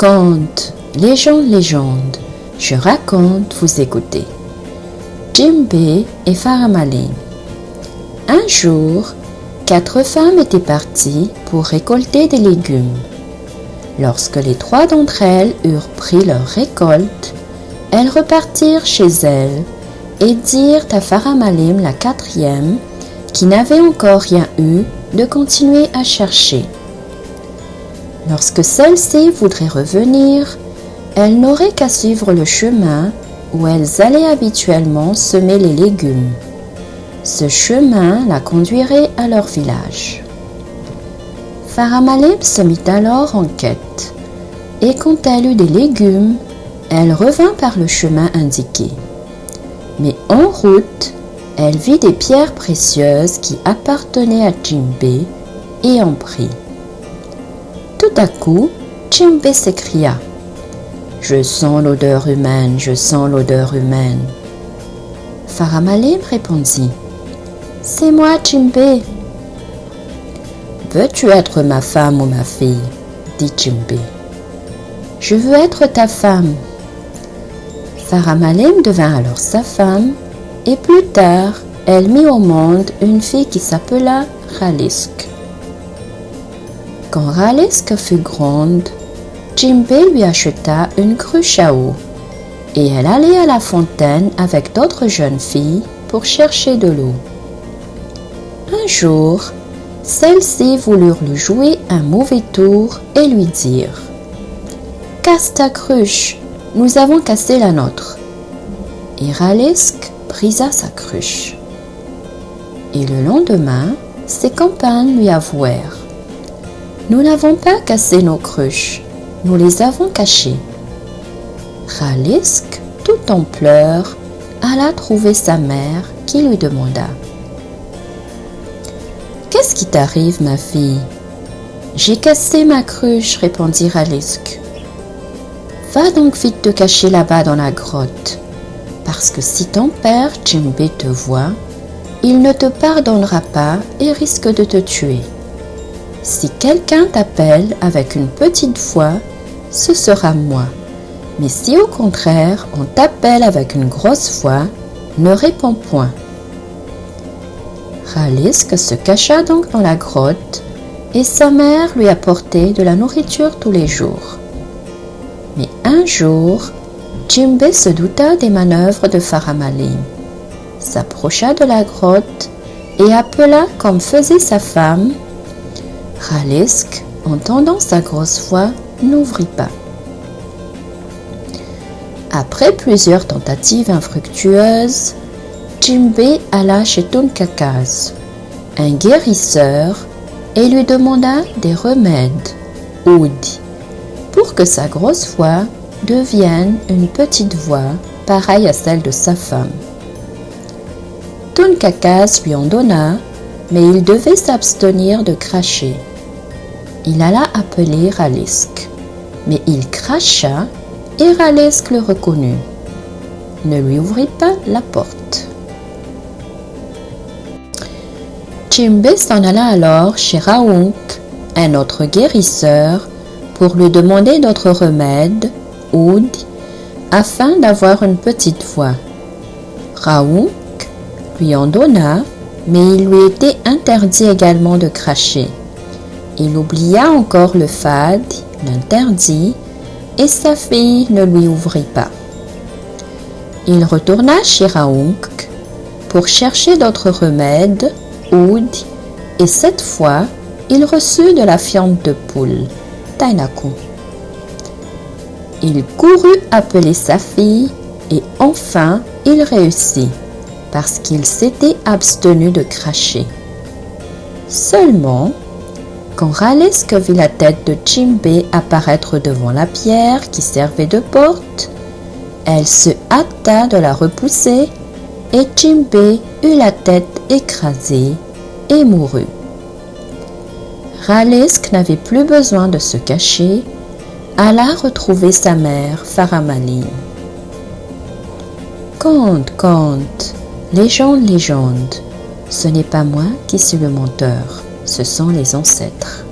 Conte, légende, je raconte, vous écoutez. Djimbe et Faramalim. Un jour, 4 femmes étaient parties pour récolter des légumes. Lorsque les 3 d'entre elles eurent pris leur récolte, elles repartirent chez elles et dirent à Faramalim, la 4e, qui n'avait encore rien eu, de continuer à chercher. Lorsque celle-ci voudrait revenir, elle n'aurait qu'à suivre le chemin où elles allaient habituellement semer les légumes. Ce chemin la conduirait à leur village. Faramalim se mit alors en quête, et quand elle eut des légumes, elle revint par le chemin indiqué. Mais en route, elle vit des pierres précieuses qui appartenaient à Djimbe et en prit. Tout à coup, Djimbe s'écria « Je sens l'odeur humaine, je sens l'odeur humaine. » Faramalim répondit « C'est moi, Djimbe. »« Veux-tu être ma femme ou ma fille ?» dit Djimbe. « Je veux être ta femme. » Faramalim devint alors sa femme et plus tard, elle mit au monde une fille qui s'appela Ralisk. Quand Ralisk fut grande, Djimbe lui acheta une cruche à eau et elle allait à la fontaine avec d'autres jeunes filles pour chercher de l'eau. Un jour, celles-ci voulurent lui jouer un mauvais tour et lui dirent « Casse ta cruche, nous avons cassé la nôtre. » Et Ralisk brisa sa cruche. Et le lendemain, ses compagnes lui avouèrent « Nous n'avons pas cassé nos cruches, nous les avons cachées. » Ralisk, tout en pleurs, alla trouver sa mère qui lui demanda « Qu'est-ce qui t'arrive, ma fille ?»« J'ai cassé ma cruche, répondit Ralisk. »« Va donc vite te cacher là-bas dans la grotte, parce que si ton père Djimbe te voit, il ne te pardonnera pas et risque de te tuer. Si quelqu'un t'appelle avec une petite voix, ce sera moi. Mais si au contraire on t'appelle avec une grosse voix, ne réponds point. » Ralisk se cacha donc dans la grotte et sa mère lui apportait de la nourriture tous les jours. Mais un jour, Djimbe se douta des manœuvres de Faramalim, s'approcha de la grotte et appela comme faisait sa femme. Ralisk, entendant sa grosse voix, n'ouvrit pas. Après plusieurs tentatives infructueuses, Djimbe alla chez Tunkakaz, un guérisseur, et lui demanda des remèdes, oudi, pour que sa grosse voix devienne une petite voix pareille à celle de sa femme. Tunkakaz lui en donna, mais il devait s'abstenir de cracher. Il alla appeler Ralisk, mais il cracha et Ralisk le reconnut. Ne lui ouvrit pas la porte. Djimbe s'en alla alors chez Raounk, un autre guérisseur, pour lui demander d'autres remèdes, oud, afin d'avoir une petite voix. Raounk lui en donna, mais il lui était interdit également de cracher. Il oublia encore le fad, l'interdit, et sa fille ne lui ouvrit pas. Il retourna chez Raounk pour chercher d'autres remèdes, oud, et cette fois, il reçut de la viande de poule, tainaku. Il courut appeler sa fille et enfin il réussit parce qu'il s'était abstenu de cracher. Seulement, quand Ralisk vit la tête de Djimbe apparaître devant la pierre qui servait de porte, elle se hâta de la repousser et Djimbe eut la tête écrasée et mourut. Ralisk n'avait plus besoin de se cacher, alla retrouver sa mère Faramalim. Conte, conte, légende, ce n'est pas moi qui suis le menteur, ce sont les ancêtres.